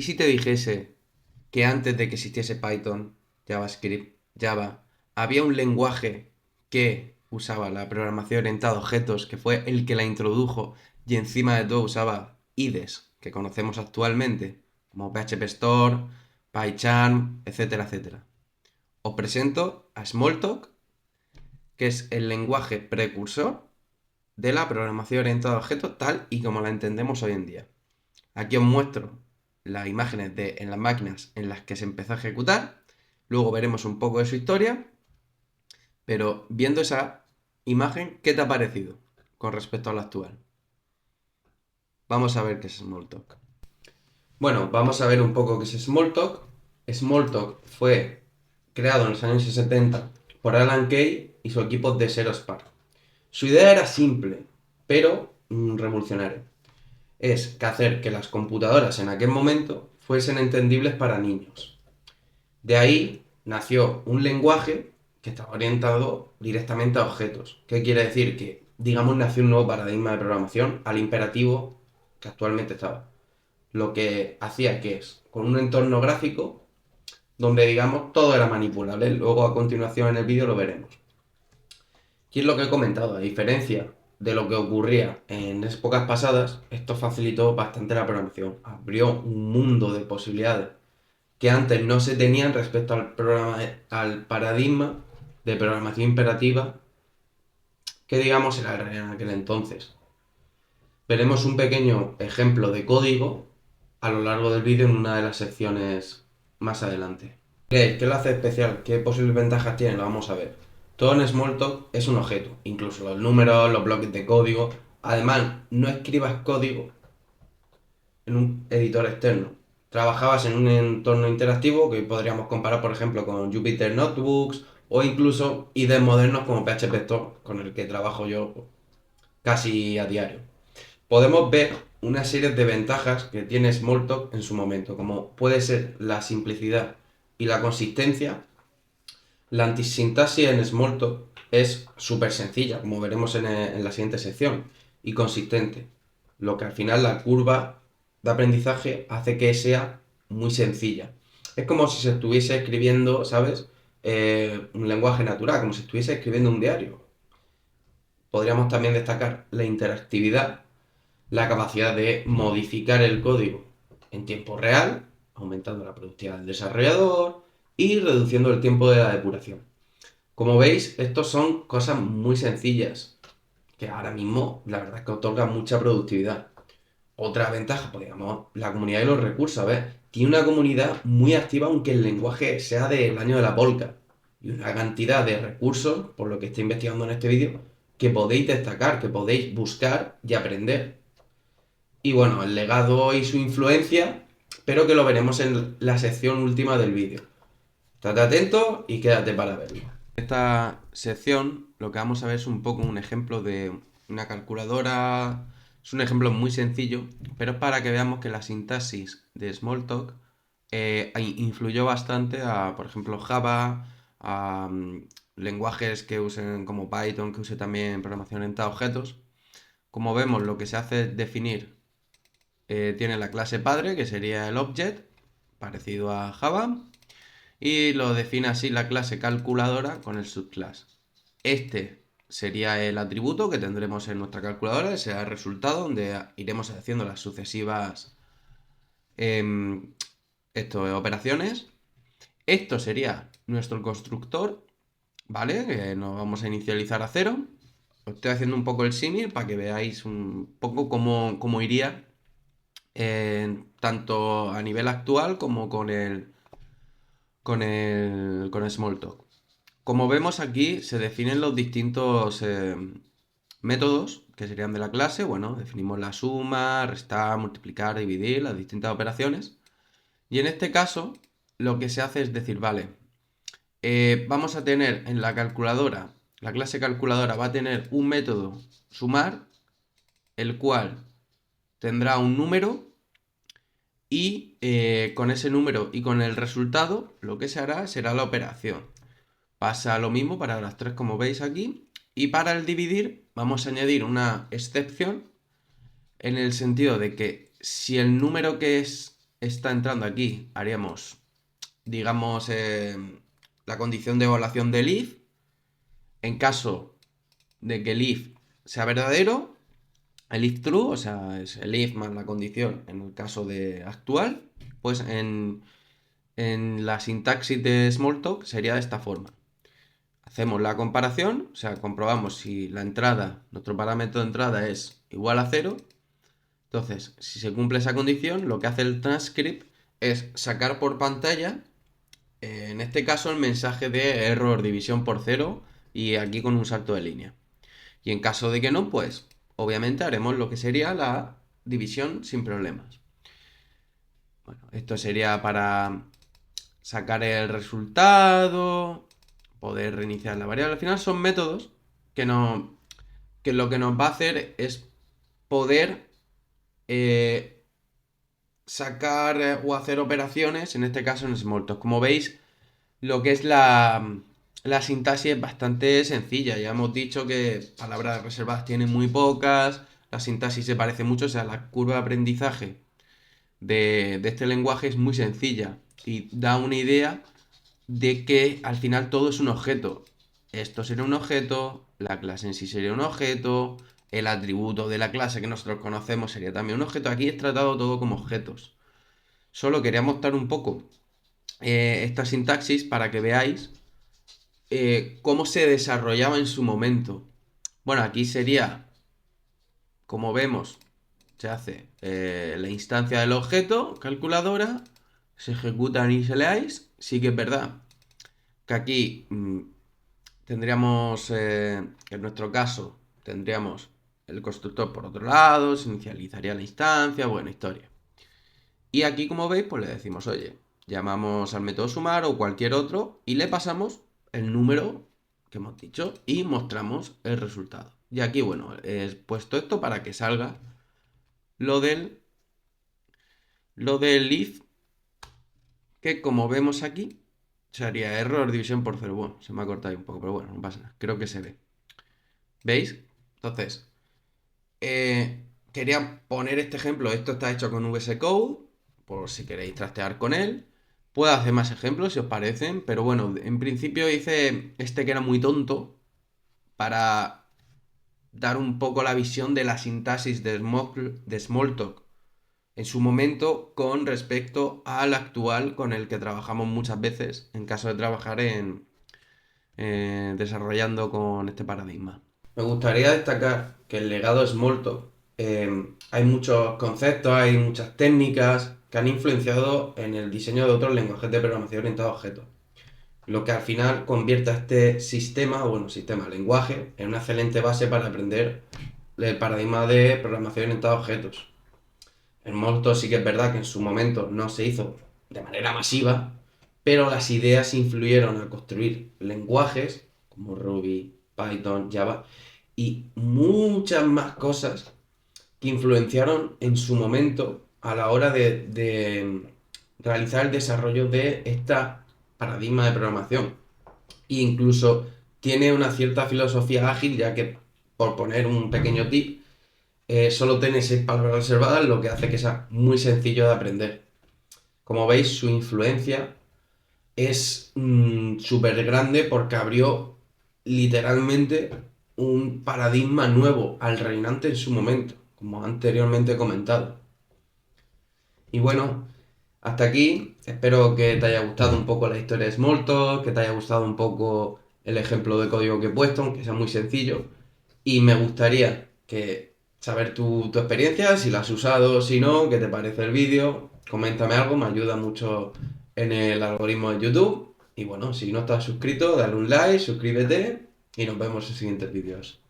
¿Y si te dijese que antes de que existiese Python, JavaScript, Java, había un lenguaje que usaba la programación orientada a objetos, que fue el que la introdujo y encima de todo usaba IDEs, que conocemos actualmente, como PHP Store, PyCharm, etcétera, etcétera? Os presento a Smalltalk, que es el lenguaje precursor de la programación orientada a objetos tal y como la entendemos hoy en día. Aquí os muestro las imágenes en las máquinas en las que se empezó a ejecutar. Luego veremos un poco de su historia. Pero viendo esa imagen, ¿qué te ha parecido con respecto a la actual? Vamos a ver qué es Smalltalk. Bueno, vamos a ver un poco qué es Smalltalk. Smalltalk fue creado en los años 70 por Alan Kay y su equipo de Zero Spark. Su idea era simple, pero revolucionaria. Es que hacer que las computadoras en aquel momento fuesen entendibles para niños. De ahí nació un lenguaje que estaba orientado directamente a objetos. ¿Qué quiere decir? Que, digamos, nació un nuevo paradigma de programación al imperativo que actualmente estaba. Lo que hacía que es, con un entorno gráfico donde, digamos, todo era manipulable. Luego, a continuación en el vídeo lo veremos. Y es lo que he comentado, a diferencia de lo que ocurría en épocas pasadas, esto facilitó bastante la programación. Abrió un mundo de posibilidades que antes no se tenían respecto al paradigma de programación imperativa que digamos era el real en aquel entonces. Veremos un pequeño ejemplo de código a lo largo del vídeo en una de las secciones más adelante. ¿Qué lo hace especial? ¿Qué posibles ventajas tiene? Lo vamos a ver. Todo en Smalltalk es un objeto, incluso los números, los bloques de código. Además, no escribas código en un editor externo. Trabajabas en un entorno interactivo que podríamos comparar, por ejemplo, con Jupyter Notebooks o incluso IDEs modernos como PHP Store, con el que trabajo yo casi a diario. Podemos ver una serie de ventajas que tiene Smalltalk en su momento, como puede ser la simplicidad y la consistencia. La antisintaxis en Smalltalk es súper sencilla, como veremos en la siguiente sección, y consistente, lo que al final la curva de aprendizaje hace que sea muy sencilla. Es como si se estuviese escribiendo, ¿sabes? Un lenguaje natural, como si estuviese escribiendo un diario. Podríamos también destacar la interactividad, la capacidad de modificar el código en tiempo real, aumentando la productividad del desarrollador y reduciendo el tiempo de la depuración. Como veis, estos son cosas muy sencillas, que ahora mismo la verdad es que otorgan mucha productividad. Otra ventaja, pues digamos, la comunidad de los recursos. A ver, tiene una comunidad muy activa aunque el lenguaje sea del año de la polca. Y una cantidad de recursos, por lo que estoy investigando en este vídeo, que podéis destacar, que podéis buscar y aprender. Y bueno, el legado y su influencia, pero que lo veremos en la sección última del vídeo. Estate atento y quédate para verlo. En esta sección lo que vamos a ver es un poco un ejemplo de una calculadora. Es un ejemplo muy sencillo, pero es para que veamos que la sintaxis de Smalltalk influyó bastante a, por ejemplo, Java, a lenguajes que usen como Python, que use también programación orientada a objetos. Como vemos, lo que se hace es definir, tiene la clase padre, que sería el object, parecido a Java, y lo define así la clase calculadora con el subclass. Este sería el atributo que tendremos en nuestra calculadora, será el resultado donde iremos haciendo las sucesivas em, operaciones. Esto sería nuestro constructor, ¿vale? Que nos vamos a inicializar a cero. Os estoy haciendo un poco el símil para que veáis un poco cómo iría tanto a nivel actual como con el Smalltalk. Como vemos aquí, se definen los distintos métodos que serían de la clase. Bueno, definimos la suma, restar, multiplicar, dividir, las distintas operaciones. Y en este caso, lo que se hace es decir, vale, vamos a tener en la calculadora, la clase calculadora va a tener un método sumar, el cual tendrá un número y con ese número y con el resultado, lo que se hará será la operación. Pasa lo mismo para las tres, como veis aquí. Y para el dividir vamos a añadir una excepción en el sentido de que si el número que es está entrando aquí, haríamos, digamos, la condición de evaluación del if. En caso de que el if sea verdadero, el if true, o sea, es el if más la condición en el caso de actual, pues en la sintaxis de Smalltalk sería de esta forma. Hacemos la comparación, o sea, comprobamos si la entrada, nuestro parámetro de entrada es igual a 0. Entonces, si se cumple esa condición, lo que hace el transcript es sacar por pantalla, en este caso, el mensaje de error, división por 0, y aquí con un salto de línea. Y en caso de que no, pues obviamente haremos lo que sería la división sin problemas. Bueno, esto sería para sacar el resultado, poder reiniciar la variable. Al final son métodos que, que lo que nos va a hacer es poder sacar o hacer operaciones, en este caso en Smalltalk. Como veis, lo que es la sintaxis es bastante sencilla. Ya hemos dicho que palabras reservadas tienen muy pocas, la sintaxis se parece mucho, o sea, la curva de aprendizaje de este lenguaje es muy sencilla y da una idea de que al final todo es un objeto. Esto sería un objeto, la clase en sí sería un objeto, el atributo de la clase que nosotros conocemos sería también un objeto. Aquí es tratado todo como objetos. Solo quería mostrar un poco esta sintaxis para que veáis cómo se desarrollaba en su momento. Bueno, aquí sería, como vemos, se hace la instancia del objeto, calculadora, se ejecuta en initialize. Sí que es verdad que aquí tendríamos, en nuestro caso, tendríamos el constructor por otro lado, se inicializaría la instancia, buena historia. Y aquí, como veis, pues le decimos, oye, llamamos al método sumar o cualquier otro y le pasamos el número que hemos dicho y mostramos el resultado. Y aquí, bueno, he puesto esto para que salga lo del if, que como vemos aquí, sería error división por 0. Bueno, se me ha cortado ahí un poco, pero bueno, no pasa nada. Creo que se ve. ¿Veis? Entonces, quería poner este ejemplo. Esto está hecho con VS Code, por si queréis trastear con él. Puedo hacer más ejemplos si os parecen, pero bueno, en principio hice este que era muy tonto para dar un poco la visión de la sintaxis de Smalltalk en su momento con respecto al actual con el que trabajamos muchas veces en caso de trabajar en desarrollando con este paradigma. Me gustaría destacar que el legado Smalltalk hay muchos conceptos, hay muchas técnicas que han influenciado en el diseño de otros lenguajes de programación orientados a objetos, lo que al final convierte a este sistema, o bueno, sistema, lenguaje, en una excelente base para aprender el paradigma de programación orientada a objetos. En Molto sí que es verdad que en su momento no se hizo de manera masiva, pero las ideas influyeron a construir lenguajes como Ruby, Python, Java y muchas más cosas que influenciaron en su momento a la hora de realizar el desarrollo de esta paradigma de programación. E incluso tiene una cierta filosofía ágil, ya que, por poner un pequeño tip, solo tiene 6 palabras reservadas, lo que hace que sea muy sencillo de aprender. Como veis, su influencia es súper grande porque abrió literalmente un paradigma nuevo al reinante en su momento, como anteriormente he comentado. Y bueno, hasta aquí. Espero que te haya gustado un poco la historia de Smalltalk, que te haya gustado un poco el ejemplo de código que he puesto, aunque sea muy sencillo. Y me gustaría saber tu experiencia, si la has usado, si no, qué te parece el vídeo. Coméntame algo, me ayuda mucho en el algoritmo de YouTube. Y bueno, si no estás suscrito, dale un like, suscríbete y nos vemos en siguientes vídeos.